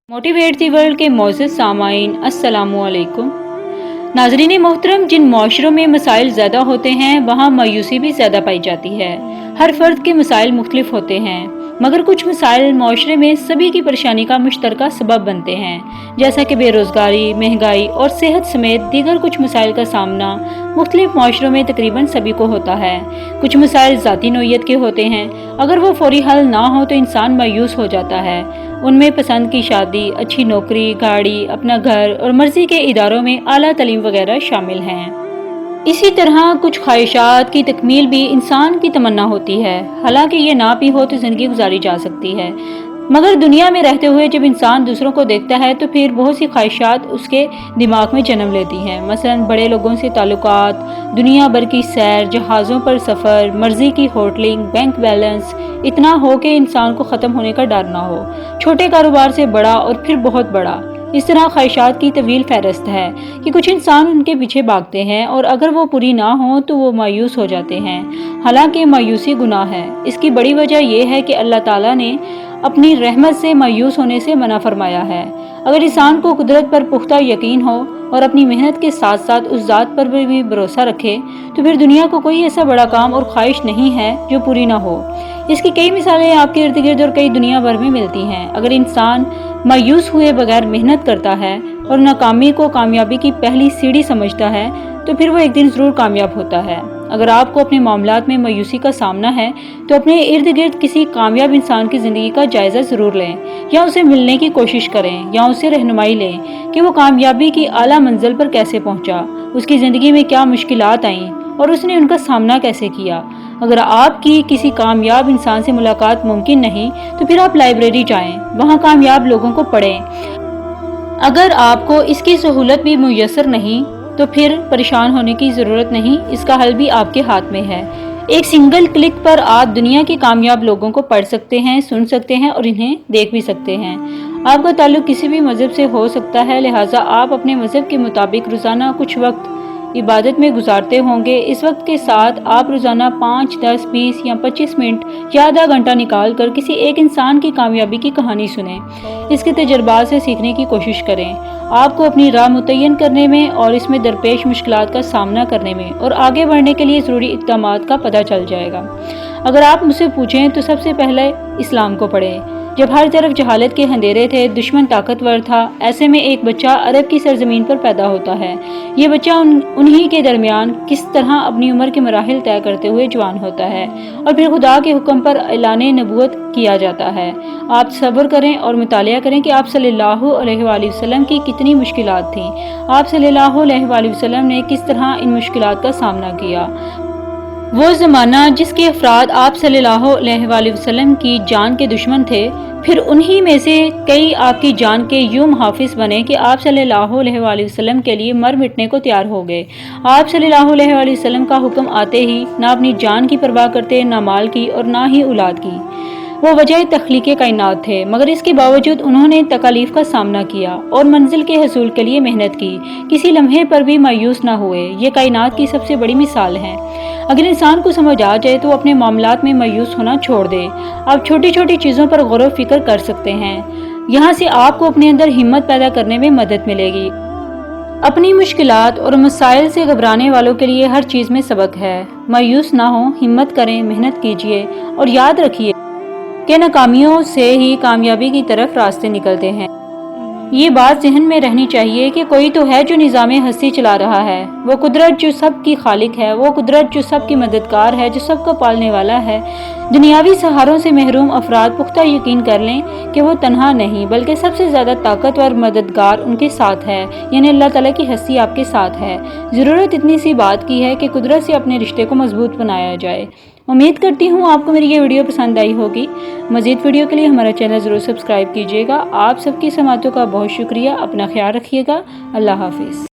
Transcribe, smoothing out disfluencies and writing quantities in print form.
Motivate دی world کے معزز سامعین السلام علیکم۔ ناظرین محترم، جن معاشروں میں مسائل زیادہ ہوتے ہیں وہاں مایوسی بھی زیادہ پائی جاتی ہے۔ ہر فرد کے مسائل مختلف ہوتے ہیں، مگر کچھ مسائل معاشرے میں سبھی کی پریشانی کا مشترکہ سبب بنتے ہیں، جیسا کہ بے روزگاری، مہنگائی اور صحت سمیت دیگر کچھ مسائل کا سامنا مختلف معاشروں میں تقریباً سبھی کو ہوتا ہے۔ کچھ مسائل ذاتی نوعیت کے ہوتے ہیں، اگر وہ فوری حل نہ ہو تو انسان مایوس ہو جاتا ہے۔ ان میں پسند کی شادی، اچھی نوکری، گاڑی، اپنا گھر اور مرضی کے اداروں میں اعلیٰ تعلیم وغیرہ شامل ہیں۔ اسی طرح کچھ خواہشات کی تکمیل بھی انسان کی تمنا ہوتی ہے، حالانکہ یہ نہ بھی ہو تو زندگی گزاری جا سکتی ہے، مگر دنیا میں رہتے ہوئے جب انسان دوسروں کو دیکھتا ہے تو پھر بہت سی خواہشات اس کے دماغ میں جنم لیتی ہیں، مثلاً بڑے لوگوں سے تعلقات، دنیا بھر کی سیر، جہازوں پر سفر، مرضی کی ہوٹلنگ، بینک بیلنس اتنا ہو کہ انسان کو ختم ہونے کا ڈر نہ ہو، چھوٹے کاروبار سے بڑا اور پھر بہت بڑا۔ اس طرح خواہشات کی طویل فہرست ہے کہ کچھ انسان ان کے پیچھے بھاگتے ہیں اور اگر وہ پوری نہ ہوں تو وہ مایوس ہو جاتے ہیں، حالانکہ مایوسی گناہ ہے۔ اس کی بڑی وجہ یہ ہے کہ اللہ تعالیٰ نے اپنی رحمت سے مایوس ہونے سے منع فرمایا ہے۔ اگر انسان کو قدرت پر پختہ یقین ہو اور اپنی محنت کے ساتھ ساتھ اس ذات پر بھی بھروسہ رکھے تو پھر دنیا کو کوئی ایسا بڑا کام اور خواہش نہیں ہے جو پوری نہ ہو۔ اس کی کئی مثالیں آپ کے ارد گرد اور کئی دنیا بھر میں ملتی ہیں۔ اگر انسان مایوس ہوئے بغیر محنت کرتا ہے اور ناکامی کو کامیابی کی پہلی سیڑھی سمجھتا ہے تو پھر وہ ایک دن ضرور کامیاب ہوتا ہے۔ اگر آپ کو اپنے معاملات میں مایوسی کا سامنا ہے تو اپنے ارد گرد کسی کامیاب انسان کی زندگی کا جائزہ ضرور لیں، یا اسے ملنے کی کوشش کریں، یا اسے رہنمائی لیں کہ وہ کامیابی کی اعلیٰ منزل پر کیسے پہنچا، اس کی زندگی میں کیا مشکلات آئیں اور اس نے ان کا سامنا کیسے کیا۔ اگر آپ کی کسی کامیاب انسان سے ملاقات ممکن نہیں تو پھر آپ لائبریری جائیں، وہاں کامیاب لوگوں کو پڑھیں۔ اگر آپ کو اس کی سہولت بھی میسر نہیں تو پھر پریشان ہونے کی ضرورت نہیں، اس کا حل بھی آپ کے ہاتھ میں ہے۔ ایک سنگل کلک پر آپ دنیا کے کامیاب لوگوں کو پڑھ سکتے ہیں، سن سکتے ہیں اور انہیں دیکھ بھی سکتے ہیں۔ آپ کا تعلق کسی بھی مذہب سے ہو سکتا ہے، لہٰذا آپ اپنے مذہب کے مطابق روزانہ کچھ وقت عبادت میں گزارتے ہوں گے۔ اس وقت کے ساتھ آپ روزانہ 5، 10، 20 یا 25 منٹ یا آدھا گھنٹہ نکال کر کسی ایک انسان کی کامیابی کی کہانی سنیں، اس کے تجربات سے سیکھنے کی کوشش کریں۔ آپ کو اپنی راہ متعین کرنے میں اور اس میں درپیش مشکلات کا سامنا کرنے میں اور آگے بڑھنے کے لیے ضروری اقدامات کا پتہ چل جائے گا۔ اگر آپ مجھ سے پوچھیں تو سب سے پہلے اسلام کو پڑھیں۔ جب ہر طرف جہالت کے اندھیرے تھے، دشمن طاقتور تھا، ایسے میں ایک بچہ عرب کی سرزمین پر پیدا ہوتا ہے۔ یہ بچہ انہی کے درمیان کس طرح اپنی عمر کے مراحل طے کرتے ہوئے جوان ہوتا ہے اور پھر خدا کے حکم پر اعلان نبوت کیا جاتا ہے۔ آپ تصور کریں اور مطالعہ کریں کہ آپ صلی اللہ علیہ وآلہ وسلم کی کتنی مشکلات تھیں، آپ صلی اللہ علیہ وآلہ وسلم نے کس طرح ان مشکلات کا سامنا کیا۔ وہ زمانہ جس کے افراد آپ صلی اللہ علیہ وآلہ وسلم کی جان کے دشمن تھے، پھر انہی میں سے کئی آپ کی جان کے یوں محافظ بنے کہ آپ صلی اللہ علیہ وآلہ وسلم کے لیے مر مٹنے کو تیار ہو گئے۔ آپ صلی اللہ علیہ وآلہ وسلم کا حکم آتے ہی نہ اپنی جان کی پرواہ کرتے، نہ مال کی اور نہ ہی اولاد کی۔ وہ وجہ تخلیق کائنات تھے، مگر اس کے باوجود انہوں نے تکالیف کا سامنا کیا اور منزل کے حصول کے لیے محنت کی، کسی لمحے پر بھی مایوس نہ ہوئے۔ یہ کائنات کی سب سے بڑی مثال ہے۔ اگر انسان کو سمجھ آ جائے تو اپنے معاملات میں مایوس ہونا چھوڑ دے۔ آپ چھوٹی چھوٹی چیزوں پر غور و فکر کر سکتے ہیں، یہاں سے آپ کو اپنے اندر ہمت پیدا کرنے میں مدد ملے گی۔ اپنی مشکلات اور مسائل سے گھبرانے والوں کے لیے ہر چیز میں سبق ہے۔ مایوس نہ ہوں، ہمت کریں، محنت کیجیے اور یاد رکھیے کہ ناکامیوں سے ہی کامیابی کی طرف راستے نکلتے ہیں۔ یہ بات ذہن میں رہنی چاہیے کہ کوئی تو ہے جو نظام ہستی چلا رہا ہے، وہ قدرت جو سب کی خالق ہے، وہ قدرت جو سب کی مددگار ہے، جو سب کو پالنے والا ہے۔ دنیاوی سہاروں سے محروم افراد پختہ یقین کر لیں کہ وہ تنہا نہیں بلکہ سب سے زیادہ طاقتور مددگار ان کے ساتھ ہے، یعنی اللہ تعالیٰ کی ہستی آپ کے ساتھ ہے۔ ضرورت اتنی سی بات کی ہے کہ قدرت سے اپنے رشتے کو مضبوط بنایا جائے۔ امید کرتی ہوں آپ کو میری یہ ویڈیو پسند آئی ہوگی۔ مزید ویڈیو کے لیے ہمارا چینل ضرور سبسکرائب کیجیے گا۔ آپ سب کی سماعتوں کا بہت شکریہ۔ اپنا خیال رکھیے گا۔ اللہ حافظ۔